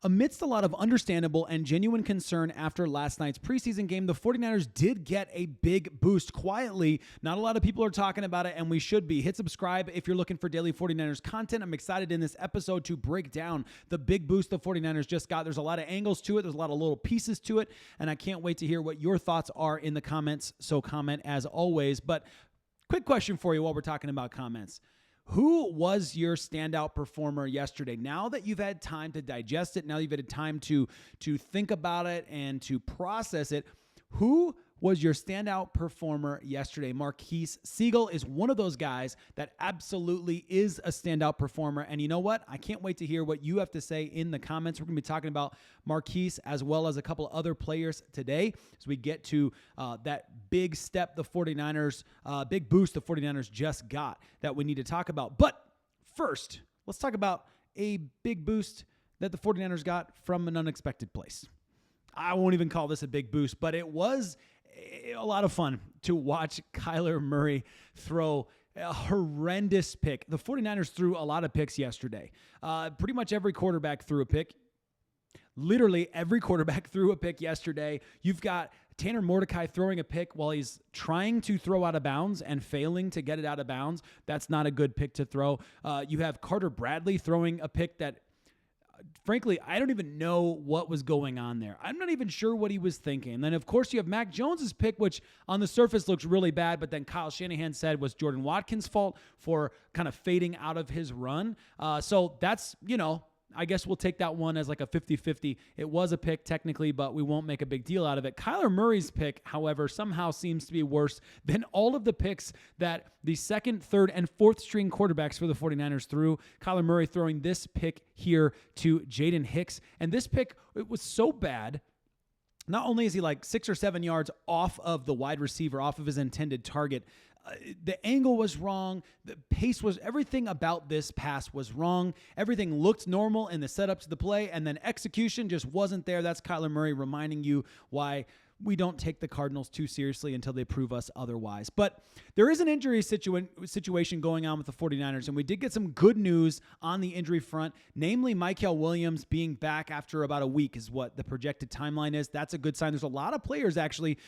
Amidst a lot of understandable and genuine concern after last night's preseason game, the 49ers did get a big boost quietly. Not a lot of people are talking about it, and we should be. Hit subscribe if you're looking for daily 49ers content. I'm excited in this episode to break down the big boost the 49ers just got. There's a lot of angles to it. There's a lot of little pieces to it, and I can't wait to hear what your thoughts are in the comments, so comment as always. But quick question for you while we're talking about comments. Who was your standout performer yesterday? Now that you've had time to digest it, now you've had time to think about it and to process it, who was your standout performer yesterday? Marquise Siegel is one of those guys that absolutely is a standout performer. And you know what? I can't wait to hear what you have to say in the comments. We're going to be talking about Marquise as well as a couple of other players today as we get to that big step the 49ers, big boost the 49ers just got that we need to talk about. But first, let's talk about a big boost that the 49ers got from an unexpected place. I won't even call this a big boost, but it was a lot of fun to watch Kyler Murray throw a horrendous pick. The 49ers threw a lot of picks yesterday. Pretty much every quarterback threw a pick. Literally every quarterback threw a pick yesterday. You've got Tanner Mordecai throwing a pick while he's trying to throw out of bounds and failing to get it out of bounds. That's not a good pick to throw. You have Carter Bradley throwing a pick that, frankly, I don't even know what was going on there. I'm not even sure what he was thinking. And then, of course, you have Mac Jones's pick, which on the surface looks really bad, but then Kyle Shanahan said was Jordan Watkins' fault for kind of fading out of his run. So that's, I guess we'll take that one as like a 50-50. It was a pick technically, but we won't make a big deal out of it. Kyler Murray's pick, however, somehow seems to be worse than all of the picks that the second, third, and fourth string quarterbacks for the 49ers threw. Kyler Murray throwing this pick here to Jaden Hicks. And this pick, it was so bad. Not only is he like 6 or 7 yards off of the wide receiver, off of his intended target, the angle was wrong. The pace was, everything about this pass was wrong. Everything looked normal in the setup to the play, and then execution just wasn't there. That's Kyler Murray reminding you why we don't take the Cardinals too seriously until they prove us otherwise. But there is an injury situation going on with the 49ers, and we did get some good news on the injury front, namely Mykel Williams being back after about a week is what the projected timeline is. That's a good sign. There's a lot of players actually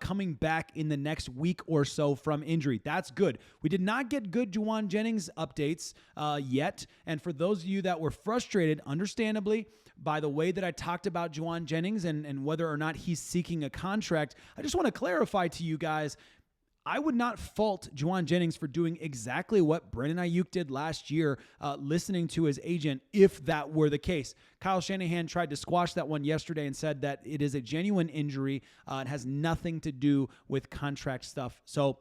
coming back in the next week or so from injury. That's good. We did not get good Jauan Jennings updates yet, and for those of you that were frustrated, understandably, by the way that I talked about Jauan Jennings and whether or not he's seeking a contract, I just want to clarify to you guys, I would not fault Jauan Jennings for doing exactly what Brandon Aiyuk did last year, listening to his agent, if that were the case. Kyle Shanahan tried to squash that one yesterday and said that it is a genuine injury. It has nothing to do with contract stuff. So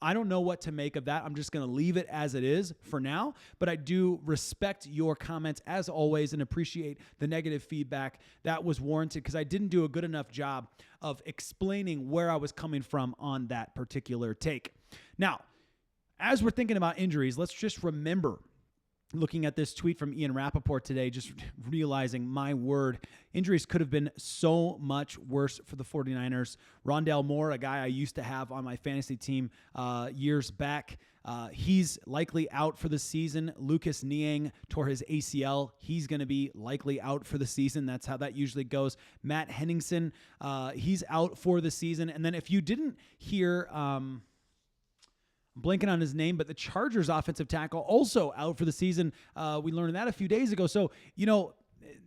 I don't know what to make of that. I'm just going to leave it as it is for now, but I do respect your comments as always and appreciate the negative feedback that was warranted because I didn't do a good enough job of explaining where I was coming from on that particular take. Now, as we're thinking about injuries, let's just remember, looking at this tweet from Ian Rappaport today, just realizing, my word, injuries could have been so much worse for the 49ers. Rondale Moore, a guy I used to have on my fantasy team years back, he's likely out for the season. Lucas Niang tore his ACL. He's going to be likely out for the season. That's how that usually goes. Matt Henningsen, he's out for the season. And then if you didn't hear... blanking on his name, but the Chargers offensive tackle also out for the season. We learned that a few days ago. So,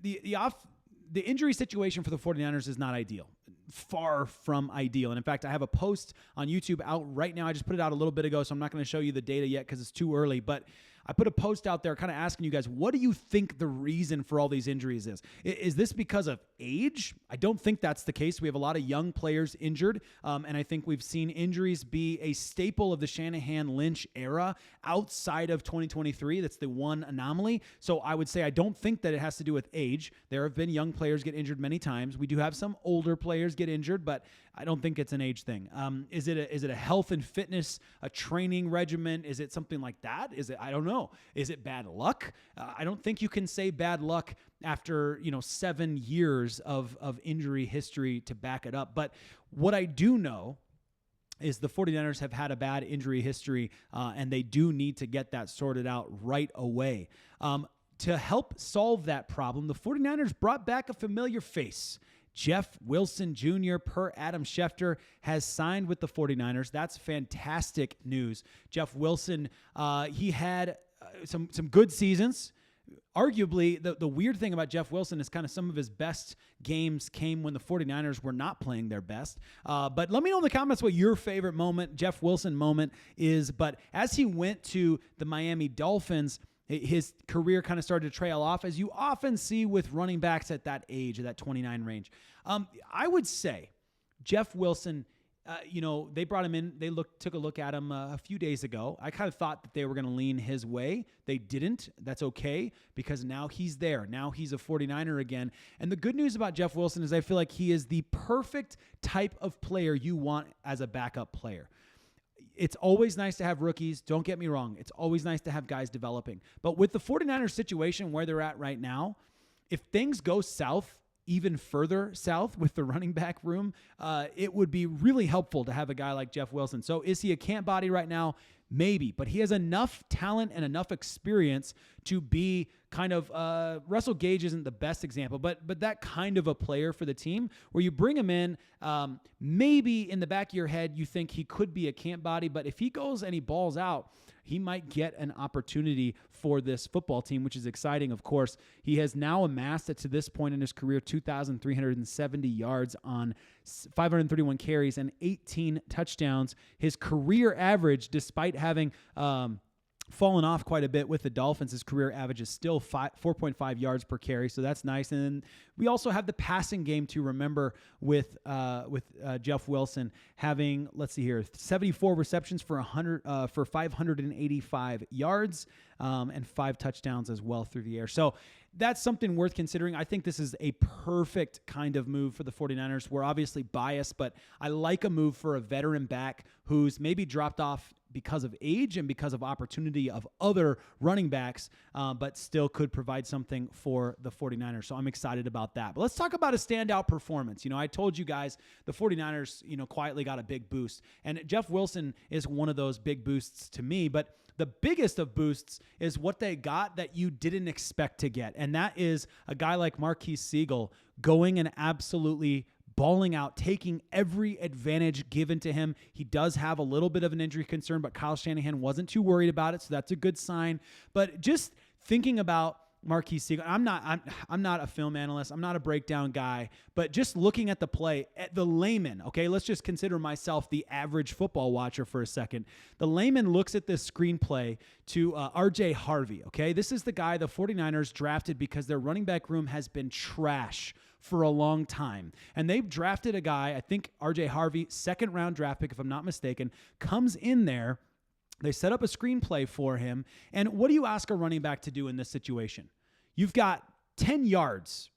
the injury situation for the 49ers is not ideal. Far from ideal. And in fact, I have a post on YouTube out right now. I just put it out a little bit ago, so I'm not going to show you the data yet because it's too early, but I put a post out there kind of asking you guys, what do you think the reason for all these injuries is? Is this because of age? I don't think that's the case. We have a lot of young players injured, and I think we've seen injuries be a staple of the Shanahan-Lynch era outside of 2023. That's the one anomaly. So I would say I don't think that it has to do with age. There have been young players get injured many times. We do have some older players get injured, but I don't think it's an age thing. Is it a health and fitness, a training regimen? Is it something like that? I don't know. Is it bad luck? I don't think you can say bad luck after 7 years of injury history to back it up. But what I do know is the 49ers have had a bad injury history, and they do need to get that sorted out right away. to help solve that problem, the 49ers brought back a familiar face. Jeff Wilson Jr., per Adam Schefter, has signed with the 49ers. That's fantastic news. Jeff Wilson, he had some good seasons. Arguably, the weird thing about Jeff Wilson is kind of some of his best games came when the 49ers were not playing their best. But let me know in the comments what your favorite moment, Jeff Wilson moment, is. But as he went to the Miami Dolphins, his career kind of started to trail off, as you often see with running backs at that age, at that 29 range. I would say Jeff Wilson, they brought him in. They took a look at him a few days ago. I kind of thought that they were going to lean his way. They didn't. That's okay, because now he's there. Now he's a 49er again. And the good news about Jeff Wilson is I feel like he is the perfect type of player you want as a backup player. It's always nice to have rookies. Don't get me wrong. It's always nice to have guys developing. But with the 49ers situation where they're at right now, if things go south, even further south with the running back room, it would be really helpful to have a guy like Jeff Wilson. So is he a camp body right now? Maybe, but he has enough talent and enough experience to be kind of, Russell Gage isn't the best example, but that kind of a player for the team where you bring him in, maybe in the back of your head, you think he could be a camp body, but if he goes and he balls out, he might get an opportunity for this football team, which is exciting, of course. He has now amassed, to this point in his career, 2,370 yards on 531 carries and 18 touchdowns. His career average, despite having fallen off quite a bit with the Dolphins, his career average is still 4.5 yards per carry, so that's nice. And then we also have the passing game to remember with Jeff Wilson having, let's see here, 74 receptions for 585 yards and 5 touchdowns as well through the air. So that's something worth considering. I think this is a perfect kind of move for the 49ers. We're obviously biased, but I like a move for a veteran back who's maybe dropped off because of age and because of opportunity of other running backs, but still could provide something for the 49ers. So I'm excited about that. But let's talk about a standout performance. I told you guys the 49ers, quietly got a big boost. And Jeff Wilson is one of those big boosts to me. But the biggest of boosts is what they got that you didn't expect to get. And that is a guy like Marquise Siegel going and absolutely balling out, taking every advantage given to him. He does have a little bit of an injury concern, but Kyle Shanahan wasn't too worried about it, so that's a good sign. But just thinking about Marquise Siegel, I'm not a film analyst, I'm not a breakdown guy, but just looking at the play, at the layman, okay, let's just consider myself the average football watcher for a second. The layman looks at this screenplay to RJ Harvey, okay? This is the guy the 49ers drafted because their running back room has been trash for a long time. And they've drafted a guy, I think RJ Harvey, second-round draft pick, if I'm not mistaken, comes in there. They set up a screenplay for him. And what do you ask a running back to do in this situation? You've got 10 yards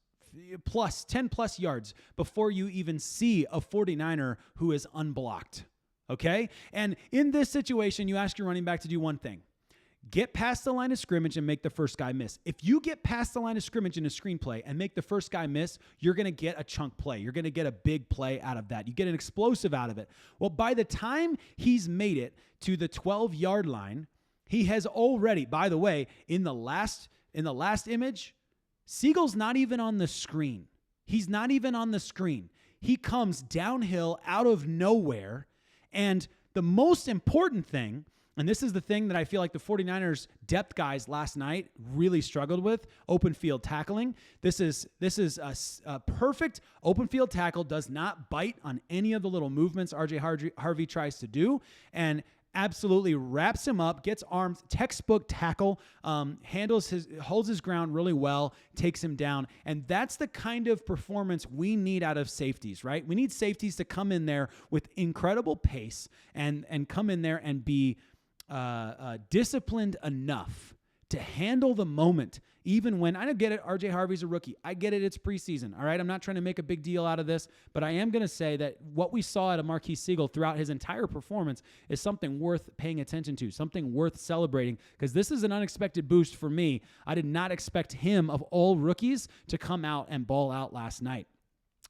plus, 10 plus yards before you even see a 49er who is unblocked, okay? And in this situation, you ask your running back to do one thing. Get past the line of scrimmage and make the first guy miss. If you get past the line of scrimmage in a screenplay and make the first guy miss, you're going to get a chunk play. You're going to get a big play out of that. You get an explosive out of it. Well, by the time he's made it to the 12-yard line, he has already, by the way, in the last image, Siegel's not even on the screen. He's not even on the screen. He comes downhill out of nowhere, and the most important thing, and this is the thing that I feel like the 49ers depth guys last night really struggled with, open field tackling. This is a perfect open field tackle, does not bite on any of the little movements RJ Harvey tries to do, and absolutely wraps him up, gets arms, textbook tackle, holds his ground really well, takes him down. And that's the kind of performance we need out of safeties, right? We need safeties to come in there with incredible pace and come in there and be disciplined enough to handle the moment, even when, I get it, RJ Harvey's a rookie. I get it, it's preseason, all right? I'm not trying to make a big deal out of this, but I am going to say that what we saw out of Marquise Siegel throughout his entire performance is something worth paying attention to, something worth celebrating, because this is an unexpected boost for me. I did not expect him, of all rookies, to come out and ball out last night.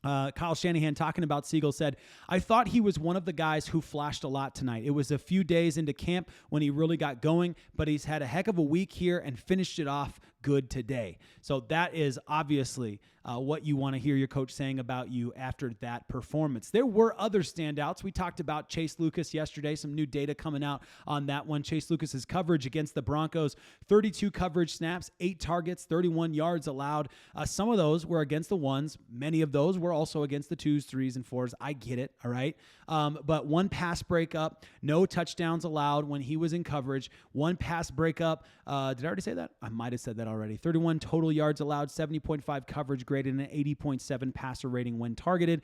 Kyle Shanahan, talking about Siegel, said, I thought he was one of the guys who flashed a lot tonight. It was a few days into camp when he really got going, but he's had a heck of a week here and finished it off good today. So that is obviously what you want to hear your coach saying about you after that performance. There were other standouts. We talked about Chase Lucas yesterday, some new data coming out on that one. Chase Lucas's coverage against the Broncos, 32 coverage snaps, 8 targets, 31 yards allowed. Some of those were against the ones. Many of those were also against the 2s, 3s, and 4s. I get it, all right? But 1 pass breakup, no touchdowns allowed when he was in coverage. 1 pass breakup. Did I already say that? I might have said that already. 31 total yards allowed, 70.5 coverage graded, and an 80.7 passer rating when targeted.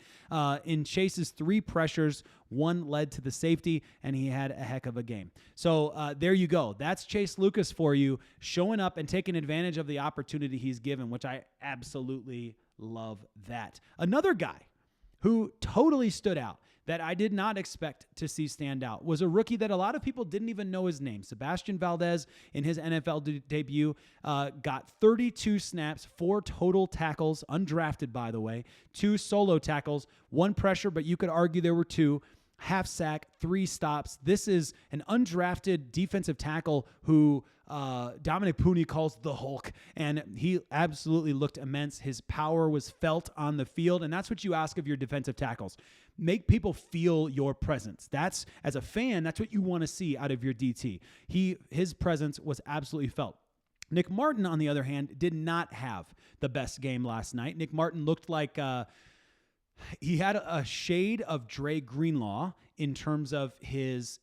In Chase's 3 pressures, 1 led to the safety, and he had a heck of a game. So there you go. That's Chase Lucas for you, showing up and taking advantage of the opportunity he's given, which I absolutely love that. Another guy who totally stood out that I did not expect to see stand out was a rookie that a lot of people didn't even know his name. Sebastian Valdez, in his NFL debut, got 32 snaps, 4 total tackles, undrafted by the way, 2 solo tackles, 1 pressure, but you could argue there were 2, half sack, 3 stops. This is an undrafted defensive tackle who Dominic Purdy calls the Hulk, and he absolutely looked immense. His power was felt on the field, and that's what you ask of your defensive tackles. Make people feel your presence. That's, as a fan, that's what you want to see out of your DT. His presence was absolutely felt. Nick Martin, on the other hand, did not have the best game last night. Nick Martin looked like he had a shade of Dre Greenlaw in terms of his,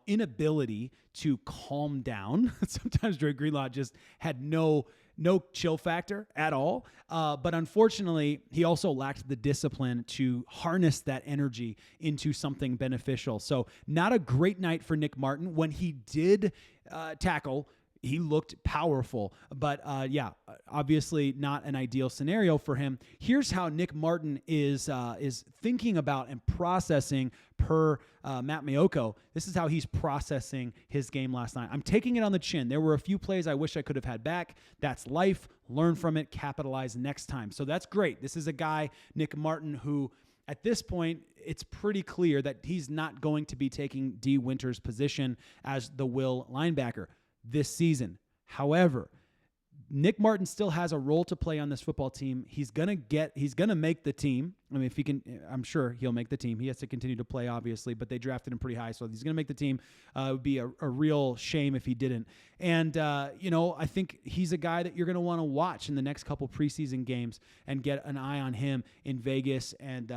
inability to calm down. Sometimes Dre Greenlaw just had no chill factor at all. But unfortunately, he also lacked the discipline to harness that energy into something beneficial. So not a great night for Nick Martin. When he did tackle, he looked powerful, but obviously not an ideal scenario for him. Here's how Nick Martin is thinking about and processing per Matt Maiocco. This is how he's processing his game last night. I'm taking it on the chin. There were a few plays I wish I could have had back. That's life. Learn from it. Capitalize next time. So that's great. This is a guy, Nick Martin, who at this point, it's pretty clear that he's not going to be taking D. Winter's position as the will linebacker this season. However, Nick Martin still has a role to play on this football team. He's going to make the team. I mean, if he can, I'm sure he'll make the team. He has to continue to play, obviously, but they drafted him pretty high, so he's going to make the team. It would be a real shame if he didn't. And, I think he's a guy that you're going to want to watch in the next couple preseason games and get an eye on him in Vegas and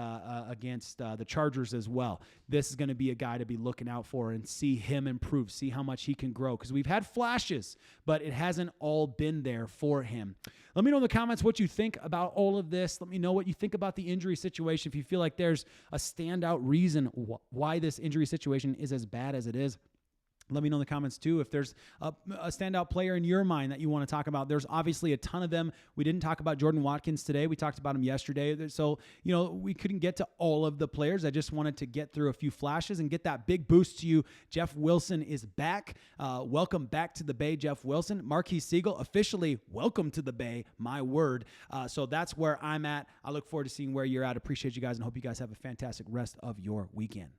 against the Chargers as well. This is going to be a guy to be looking out for and see him improve, see how much he can grow, because we've had flashes, but it hasn't all been there for him. Let me know in the comments what you think about all of this. Let me know what you think about the injury situation. If you feel like there's a standout reason why this injury situation is as bad as it is, let me know in the comments too. If there's a standout player in your mind that you want to talk about, there's obviously a ton of them. We didn't talk about Jordan Watkins today. We talked about him yesterday. So, we couldn't get to all of the players. I just wanted to get through a few flashes and get that big boost to you. Jeff Wilson is back. Welcome back to the Bay, Jeff Wilson. Marquise Siegel, officially welcome to the Bay, my word. So that's where I'm at. I look forward to seeing where you're at. Appreciate you guys and hope you guys have a fantastic rest of your weekend.